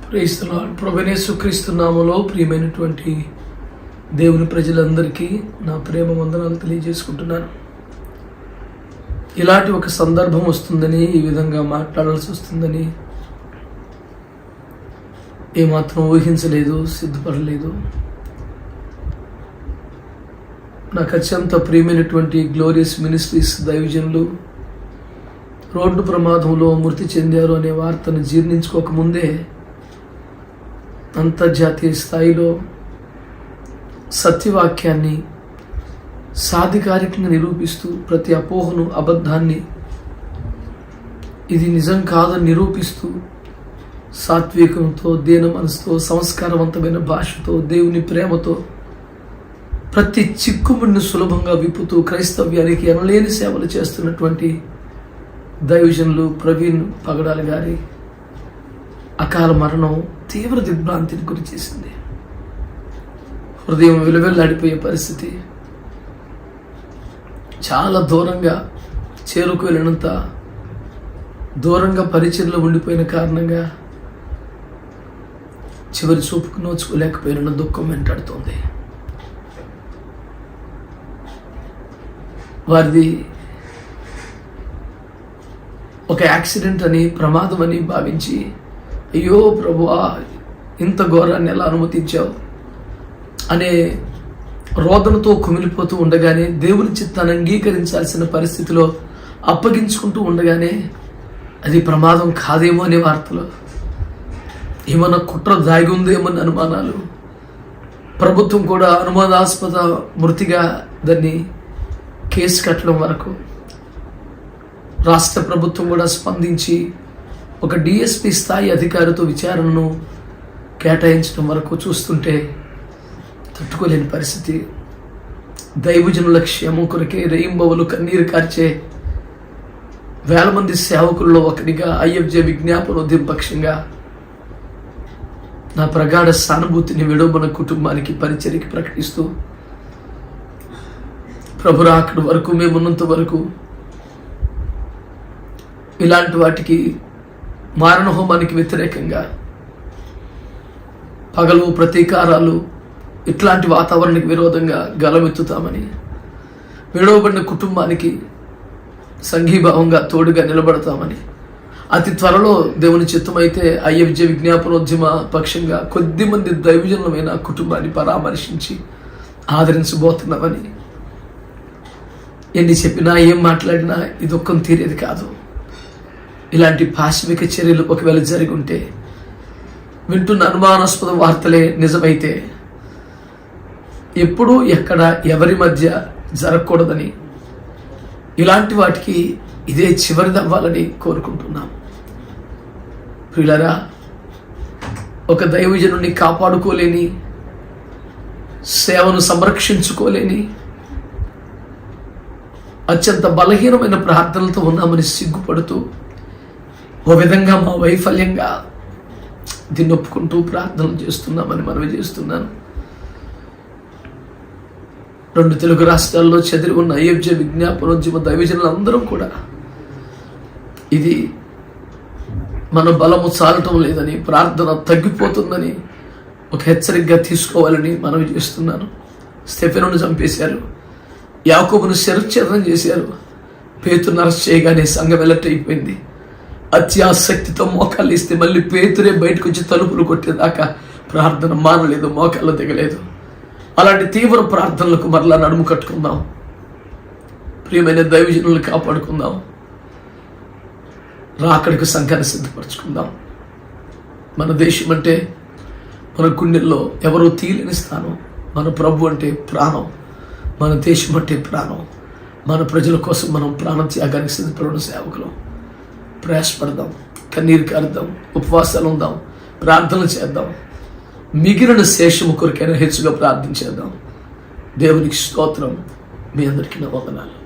Praise the lord. ప్రభువైన యేసుక్రీస్తు నామములో ప్రియమైనటువంటి దేవుని ప్రజలందరికీ నా ప్రేమ వందనాలు తెలియజేసుకుంటున్నాను. ఇలాంటి ఒక సందర్భం వస్తుందని, ఈ విధంగా మాట్లాడాల్సి వస్తుందని ఏమాత్రం ఊహించలేదు, సిద్ధపడలేదు. నాకు అత్యంత ప్రియమైనటువంటి గ్లోరియస్ మినిస్ట్రీస్ దైవజనులు రోడ్డు ప్రమాదంలో మృతి చెందారు అనే వార్తను జీర్ణించుకోకముందే అంతర్జాతీయ స్థాయిలో సత్యవాక్యాన్ని సాధికారికంగా నిరూపిస్తూ ప్రతి అపోహను, అబద్ధాన్ని ఇది నిజం కాదని నిరూపిస్తూ సాత్వికంతో, దీన మనసుతో, సంస్కారవంతమైన భాషతో, దేవుని ప్రేమతో ప్రతి చిక్కుముడిని సులభంగా విప్పుతూ క్రైస్తవ్యానికి ఎనలేని సేవలు చేస్తున్నటువంటి దైవజనులు ప్రవీణ్ పగడాల గారి అకాల మరణం తీవ్ర దిగ్భ్రాంతిని గురి చేసింది. హృదయం విలువెల్లాడిపోయే పరిస్థితి. చాలా దూరంగా చేరుకోలేనంత దూరంగా పరిచయలో ఉండిపోయిన కారణంగా చివరి చూపుకు నోచుకోలేకపోయిన దుఃఖం వెంటాడుతోంది. వారిది ఒక యాక్సిడెంట్ అని, ప్రమాదం అని భావించి, అయ్యో ప్రభువా ఇంత ఘోరాన్ని ఎలా అనుమతించావు అనే రోదనతో కుమిలిపోతూ ఉండగానే, దేవుని చిత్తాన్ని అంగీకరించాల్సిన పరిస్థితిలో అప్పగించుకుంటూ ఉండగానే అది ప్రమాదం కాదేమో అనే వార్తలు, ఏమన్నా కుట్ర దాగి ఉందేమో అనే అనుమానాలు, ప్రభుత్వం కూడా అనుమానాస్పద మృతిగా దాన్ని కేసు కట్టడం వరకు, రాష్ట్ర ప్రభుత్వం కూడా స్పందించి ఒక డిఎస్పి స్థాయి అధికారితో విచారణను కేటాయించడం వరకు చూస్తుంటే తట్టుకోలేని పరిస్థితి. దైవజనుల క్షేమం కొరకే రేయింబవలు కన్నీరు కార్చే వేల మంది సేవకుల్లో ఒకరిగా ఐఎఫ్జే విజ్ఞాపనోద్యమ పక్షంగా నా ప్రగాఢ సానుభూతిని విడోబన కుటుంబానికి, పరిచర్యకి ప్రకటిస్తూ, ప్రభు రాకడ వరకు, మేమున్నంత వరకు ఇలాంటి వాటికి, మారణ హోమానికి వ్యతిరేకంగా పగలు, ప్రతీకారాలు, ఇట్లాంటి వాతావరణానికి విరోధంగా గలమెత్తుతామని, విడవబడిన కుటుంబానికి సంఘీభావంగా తోడుగా నిలబడతామని, అతి త్వరలో దేవుని చిత్తమైతే ఐఎఫ్జే విజ్ఞాపనోద్యమ పక్షంగా కొద్దిమంది దైవజనులమైన కుటుంబాన్ని పరామర్శించి ఆదరించబోతున్నామని, ఎన్ని చెప్పినా, ఏం మాట్లాడినా ఇది ఒక్కం తీరేది కాదు. ఇలాంటి పాశవిక చర్యలు ఒకవేళ జరిగి ఉంటే, వింటున్న అనుమానాస్పద వార్తలే నిజమైతే, ఎప్పుడూ ఎక్కడ ఎవరి మధ్య జరగకూడదని, ఇలాంటి వాటికి ఇదే చివరిదవ్వాలని కోరుకుంటున్నాం. ప్రియులారా, ఒక దైవజనుడిని కాపాడుకోలేని, సేవను సంరక్షించుకోలేని, అత్యంత బలహీనమైన ప్రార్థనలతో ఉన్నామని సిగ్గుపడుతూ, ఓ విధంగా మా వైఫల్యంగా దీన్ని ఒప్పుకుంటూ ప్రార్థనలు చేస్తున్నామని మనవి చేస్తున్నాను. 2 తెలుగు రాష్ట్రాల్లో చెదిరి ఉన్న ఐఎఫ్జే విజ్ఞాపనోద్యమ దైవజనులందరం కూడా ఇది మన బలము చాలటం లేదని, ప్రార్థన తగ్గిపోతుందని ఒక హెచ్చరికగా తీసుకోవాలని మనవి చేస్తున్నాను. స్టెఫెనును చంపేశారు, యాకోబును శిరచ్ఛేదనం చేశారు, పేతురును అరెస్ట్ చేయగానే సంఘం ఎలర్ట్ అయిపోయింది. అత్యాసక్తితో మోకాళ్ళు ఇస్తే మళ్ళీ పేతురే బయటకు వచ్చి తలుపులు కొట్టేదాకా ప్రార్థన మానలేదు, మోకాళ్ళు దిగలేదు. అలాంటి తీవ్ర ప్రార్థనలకు మరలా నడుము కట్టుకుందాం. ప్రియమైన దైవజనులను కాపాడుకుందాం. రాకడికి సంఘాన్ని సిద్ధపరచుకుందాం. మన దేశం అంటే మన గుండెల్లో ఎవరో తీయలేని స్థానం. మన ప్రభు అంటే ప్రాణం, మన దేశం అంటే ప్రాణం. మన ప్రజల కోసం మనం ప్రాణ త్యాగానికి సిద్ధపడిన సేవకులం. ప్రయాసపడదాం, కన్నీరు కారుద్దాం, ఉపవాసాలు ఉందాం, ప్రార్థనలు చేద్దాం. మిగిలిన శేషము కొరకైనా హెచ్చుగా ప్రార్థన చేద్దాం. దేవునికి స్తోత్రం. మీ అందరికీ నా వందనాలు.